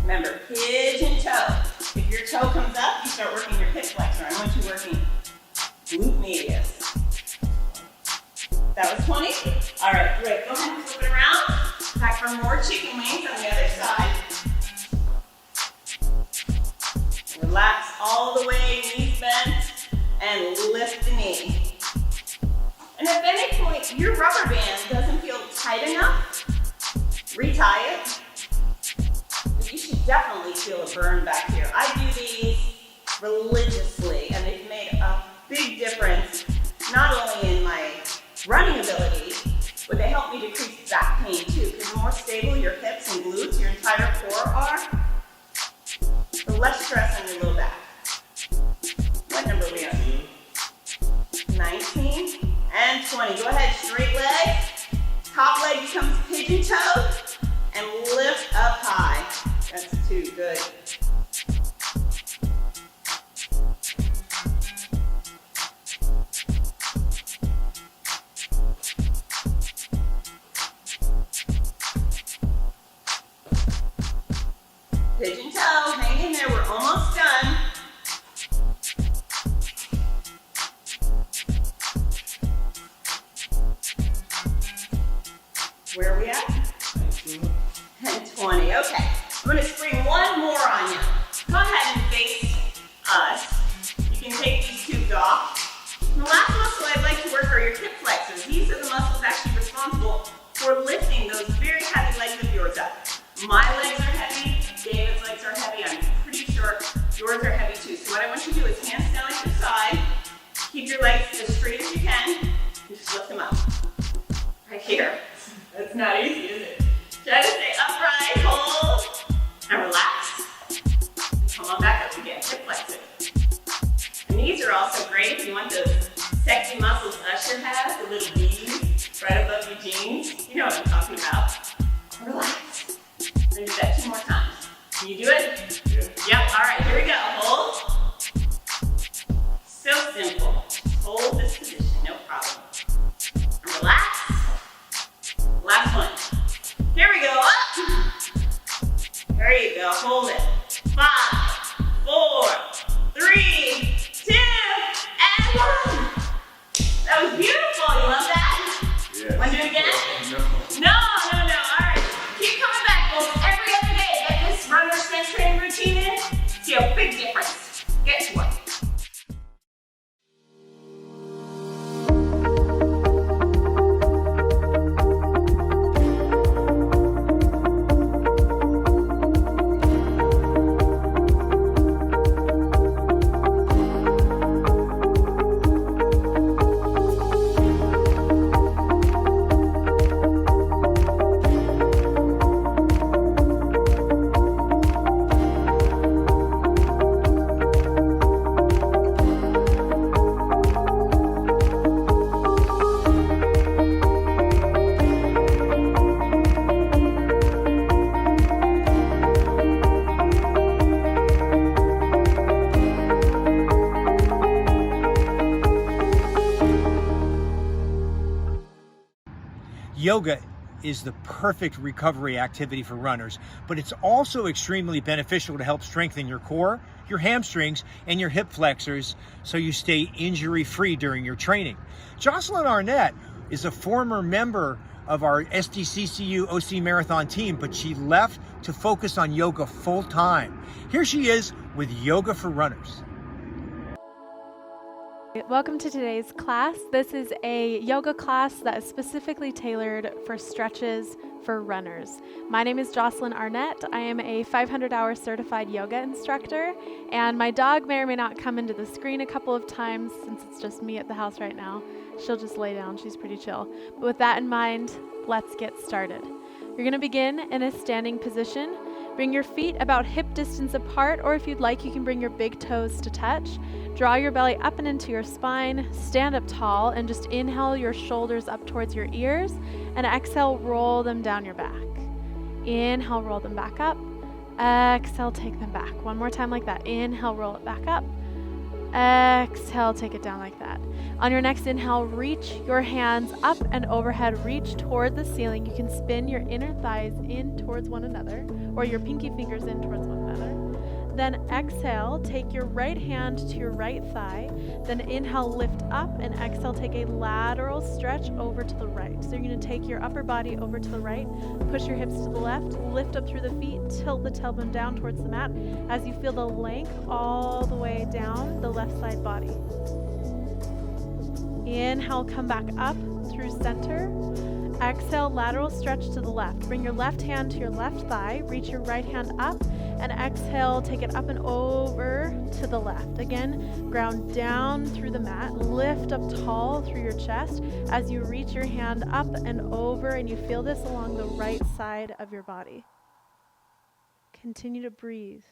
Remember, pigeon toe. If your toe comes up, you start working your hip flexor. I want you working glute medius. That was 20? All right, great. Go ahead and flip it around. Back for more chicken wings on the other side. Relax all the way, knees bent, and lift the knee. And if at any point your rubber band doesn't feel tight enough, retie it. But you should definitely feel a burn back here. I do these religiously, and they've made a big difference, not only in my running ability, but they help me decrease back pain too. Because the more stable your hips and glutes, your entire core are, the less stress on your low back. What number are we on? 19 and 20. Go ahead, straight leg. Top leg becomes pigeon toe and lift up high. That's 2, good. Pigeon toe, hang in there, we're almost done. Where are we at? 19 and 20, okay. I'm gonna spring one more on you. Go ahead and face us. You can take these tubes off. And the last muscle I'd like to work are your hip flexors. These are the muscles actually responsible for lifting those very heavy legs of yours up. My legs are heavy, David's legs are heavy. I'm pretty sure yours are heavy too. So what I want you to do is hands down at your side. Keep your legs as straight as you can. And just lift them up. Right here. That's not easy, is it? Try to stay upright, hold, and relax. Come on back up again, hip flexor. And these are also great if you want those sexy muscles Usher has, the little V's right above your jeans. You know what I'm talking about. Relax. We're gonna do that 2 more times. Can you do it? Yeah. Yep, all right, here we go. Hold. So simple. Hold this position, no problem. And relax. Last one. Here we go, up. There you go, hold it. 5, 4, 3, 2, and 1. That was beautiful, you love that? Yeah. Want to do it again? No. No, all right. Keep coming back, folks. Every other day, get this runner strength training routine in. See a Yoga is the perfect recovery activity for runners, but it's also extremely beneficial to help strengthen your core, your hamstrings, and your hip flexors so you stay injury-free during your training. Jocelyn Arnett is a former member of our SDCCU OC Marathon team, but she left to focus on yoga full-time. Here she is with Yoga for Runners. Welcome to today's class. This is a yoga class that is specifically tailored for stretches for runners. My name is Jocelyn Arnett. I am a 500-hour certified yoga instructor, and my dog may or may not come into the screen a couple of times since it's just me at the house right now. She'll just lay down. She's pretty chill. But with that in mind, let's get started. You're going to begin in a standing position. Bring your feet about hip distance apart, or if you'd like, you can bring your big toes to touch. Draw your belly up and into your spine, stand up tall, and just inhale your shoulders up towards your ears, and exhale, roll them down your back. Inhale, roll them back up. Exhale, take them back. One more time like that. Inhale, roll it back up. Exhale, take it down like that. On your next inhale, reach your hands up and overhead, reach toward the ceiling. You can spin your inner thighs in towards one another, or your pinky fingers in towards one another. Then exhale, take your right hand to your right thigh. Then inhale, lift up, and exhale, take a lateral stretch over to the right. So you're going to take your upper body over to the right, push your hips to the left, lift up through the feet, tilt the tailbone down towards the mat as you feel the length all the way down the left side body. Inhale, come back up through center. Exhale, lateral stretch to the left. Bring your left hand to your left thigh, reach your right hand up, and exhale, take it up and over to the left. Again, ground down through the mat, lift up tall through your chest as you reach your hand up and over, and you feel this along the right side of your body. Continue to breathe.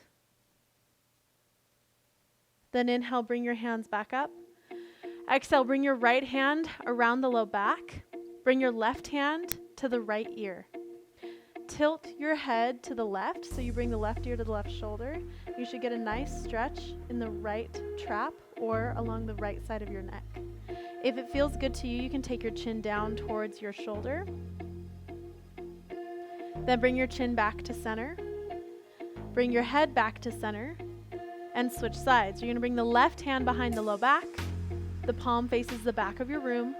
Then inhale, bring your hands back up. Exhale, bring your right hand around the low back. Bring your left hand to the right ear. Tilt your head to the left, so you bring the left ear to the left shoulder. You should get a nice stretch in the right trap or along the right side of your neck. If it feels good to you, you can take your chin down towards your shoulder. Then bring your chin back to center. Bring your head back to center and switch sides. You're going to bring the left hand behind the low back. The palm faces the back of your room.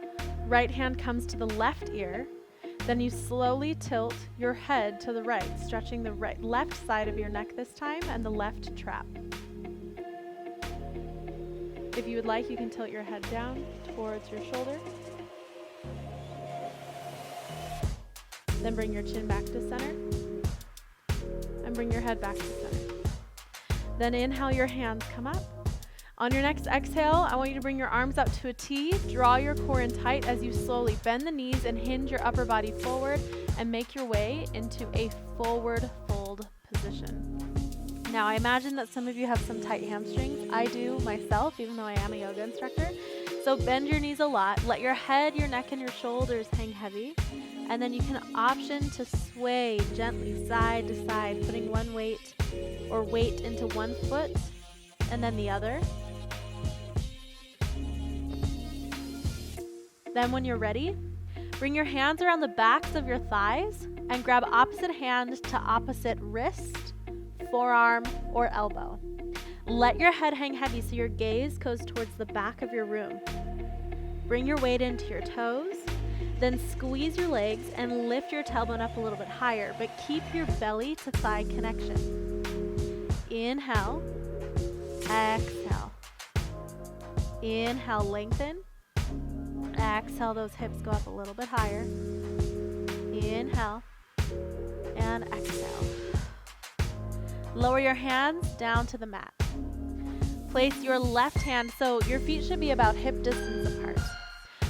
Right hand comes to the left ear. Then you slowly tilt your head to the right, stretching the left side of your neck this time and the left trap. If you would like, you can tilt your head down towards your shoulder. Then bring your chin back to center and bring your head back to center. Then inhale, your hands come up. On your next exhale, I want you to bring your arms out to a T, draw your core in tight as you slowly bend the knees and hinge your upper body forward and make your way into a forward fold position. Now, I imagine that some of you have some tight hamstrings. I do myself, even though I am a yoga instructor. So bend your knees a lot. Let your head, your neck, and your shoulders hang heavy. And then you can option to sway gently side to side, putting one weight or weight into one foot and then the other. Then when you're ready, bring your hands around the backs of your thighs and grab opposite hand to opposite wrist, forearm, or elbow. Let your head hang heavy so your gaze goes towards the back of your room. Bring your weight into your toes, then squeeze your legs and lift your tailbone up a little bit higher, but keep your belly to thigh connection. Inhale, exhale. Inhale, lengthen. Exhale, those hips go up a little bit higher. Inhale and exhale. Lower your hands down to the mat. Place your left hand, so your feet should be about hip distance apart.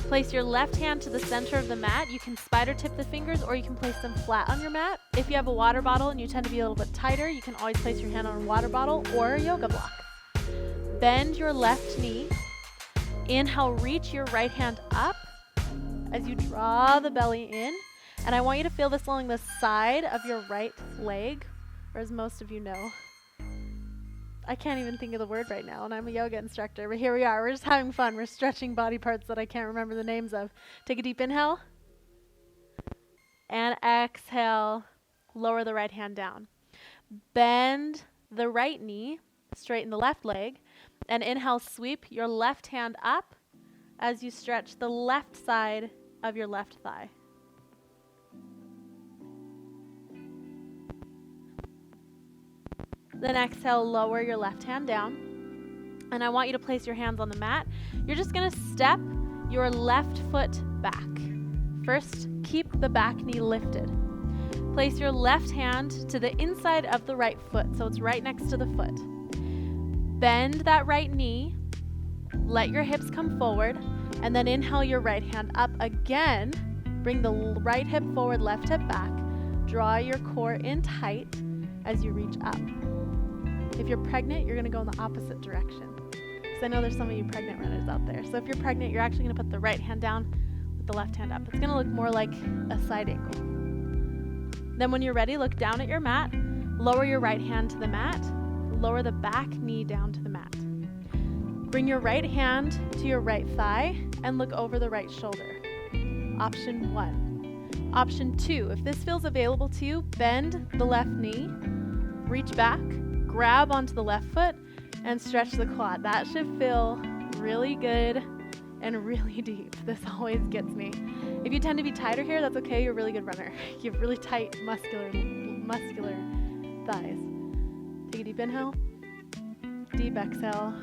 Place your left hand to the center of the mat. You can spider tip the fingers or you can place them flat on your mat. If you have a water bottle and you tend to be a little bit tighter, you can always place your hand on a water bottle or a yoga block. Bend your left knee. Inhale, reach your right hand up as you draw the belly in. And I want you to feel this along the side of your right leg, or as most of you know. I can't even think of the word right now, and I'm a yoga instructor, but here we are. We're just having fun. We're stretching body parts that I can't remember the names of. Take a deep inhale. And exhale, lower the right hand down. Bend the right knee, straighten the left leg, and inhale, sweep your left hand up as you stretch the left side of your left thigh. Then exhale, lower your left hand down. And I want you to place your hands on the mat. You're just gonna step your left foot back. First, keep the back knee lifted. Place your left hand to the inside of the right foot, so it's right next to the foot. Bend that right knee, let your hips come forward, and then inhale your right hand up again. Bring the right hip forward, left hip back. Draw your core in tight as you reach up. If you're pregnant, you're gonna go in the opposite direction. Because I know there's some of you pregnant runners out there. So if you're pregnant, you're actually gonna put the right hand down with the left hand up. It's gonna look more like a side angle. Then when you're ready, look down at your mat, lower your right hand to the mat, lower the back knee down to the mat. Bring your right hand to your right thigh and look over the right shoulder. Option 1. Option 2, if this feels available to you, bend the left knee, reach back, grab onto the left foot, and stretch the quad. That should feel really good and really deep. This always gets me. If you tend to be tighter here, that's okay, you're a really good runner. You have really tight, muscular thighs. Take a deep inhale, deep exhale.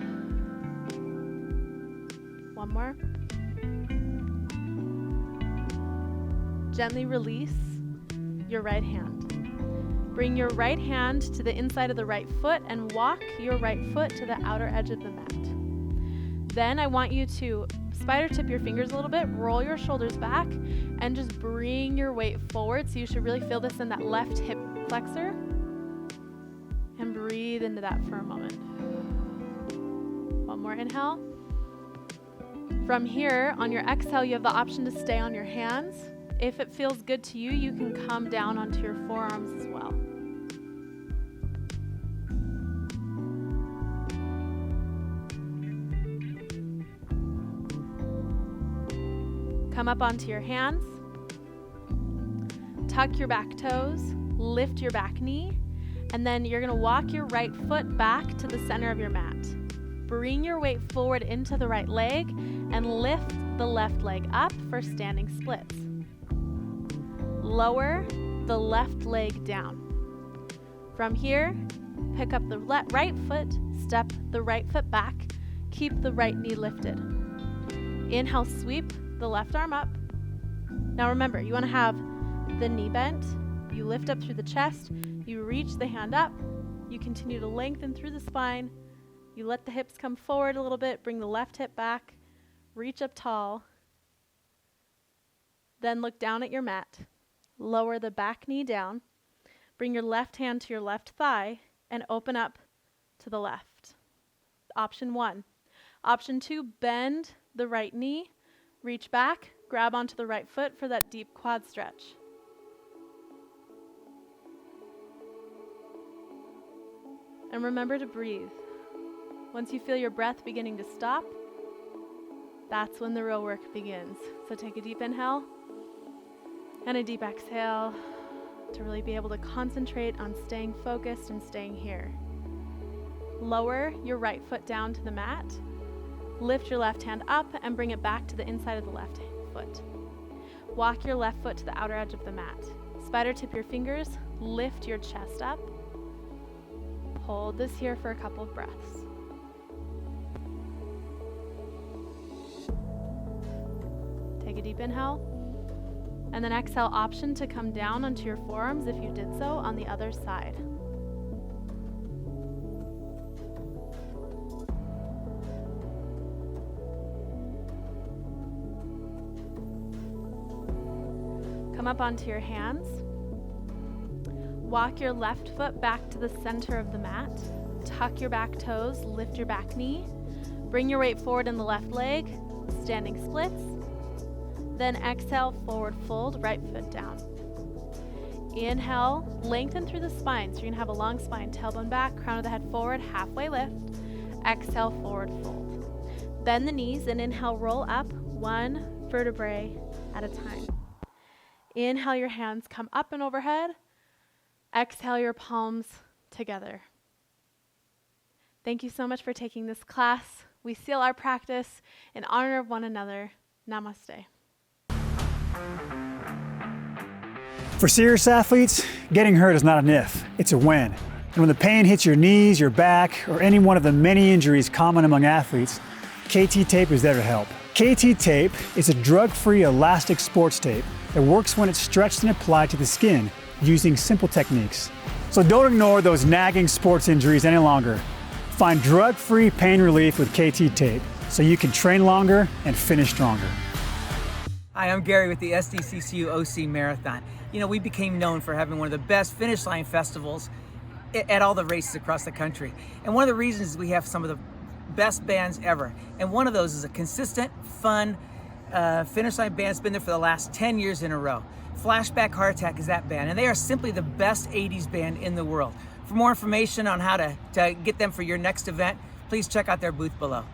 One more. Gently release your right hand. Bring your right hand to the inside of the right foot and walk your right foot to the outer edge of the mat. Then I want you to spider tip your fingers a little bit, roll your shoulders back, and just bring your weight forward. So you should really feel this in that left hip flexor. And breathe into that for a moment. One more inhale. From here, on your exhale, you have the option to stay on your hands. If it feels good to you, you can come down onto your forearms as well. Come up onto your hands. Tuck your back toes, lift your back knee, and then you're gonna walk your right foot back to the center of your mat. Bring your weight forward into the right leg and lift the left leg up for standing splits. Lower the left leg down. From here, pick up the right foot, step the right foot back, keep the right knee lifted. Inhale, sweep the left arm up. Now remember, you want to have the knee bent, you lift up through the chest, you reach the hand up, you continue to lengthen through the spine, you let the hips come forward a little bit, bring the left hip back, reach up tall, then look down at your mat, lower the back knee down, bring your left hand to your left thigh, and open up to the left. Option 1. Option 2, bend the right knee, reach back, grab onto the right foot for that deep quad stretch. And remember to breathe. Once you feel your breath beginning to stop, that's when the real work begins. So take a deep inhale and a deep exhale to really be able to concentrate on staying focused and staying here. Lower your right foot down to the mat. Lift your left hand up and bring it back to the inside of the left foot. Walk your left foot to the outer edge of the mat. Spider tip your fingers, lift your chest up. Hold this here for a couple of breaths. Take a deep inhale, and then exhale, option to come down onto your forearms if you did so on the other side. Come up onto your hands. Walk your left foot back to the center of the mat. Tuck your back toes, lift your back knee. Bring your weight forward in the left leg, standing splits. Then exhale, forward fold, right foot down. Inhale, lengthen through the spine. So you're gonna have a long spine, tailbone back, crown of the head forward, halfway lift. Exhale, forward fold. Bend the knees and inhale, roll up one vertebrae at a time. Inhale, your hands come up and overhead. Exhale, your palms together. Thank you so much for taking this class. We seal our practice in honor of one another. Namaste. For serious athletes, getting hurt is not an if, it's a when. And when the pain hits your knees, your back, or any one of the many injuries common among athletes, KT Tape is there to help. KT Tape is a drug-free elastic sports tape that works when it's stretched and applied to the skin using simple techniques. So don't ignore those nagging sports injuries any longer. Find drug-free pain relief with KT Tape so you can train longer and finish stronger. Hi, I'm Gary with the SDCCU OC Marathon. You know, we became known for having one of the best finish line festivals at all the races across the country. And one of the reasons is we have some of the best bands ever. And one of those is a consistent, fun finish line band that's been there for the last 10 years in a row. Flashback Heart Attack is that band, and they are simply the best 80s band in the world. For more information on how to get them for your next event, please check out their booth below.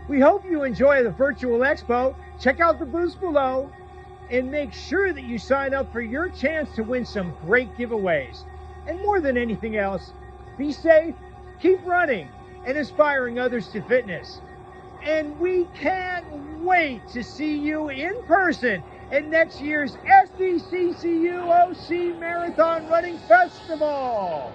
We hope you enjoy the virtual expo. Check out the booths below and make sure that you sign up for your chance to win some great giveaways. And more than anything else, be safe, keep running, and inspiring others to fitness. And we can't wait to see you in person at next year's SDCCU OC Marathon Running Festival.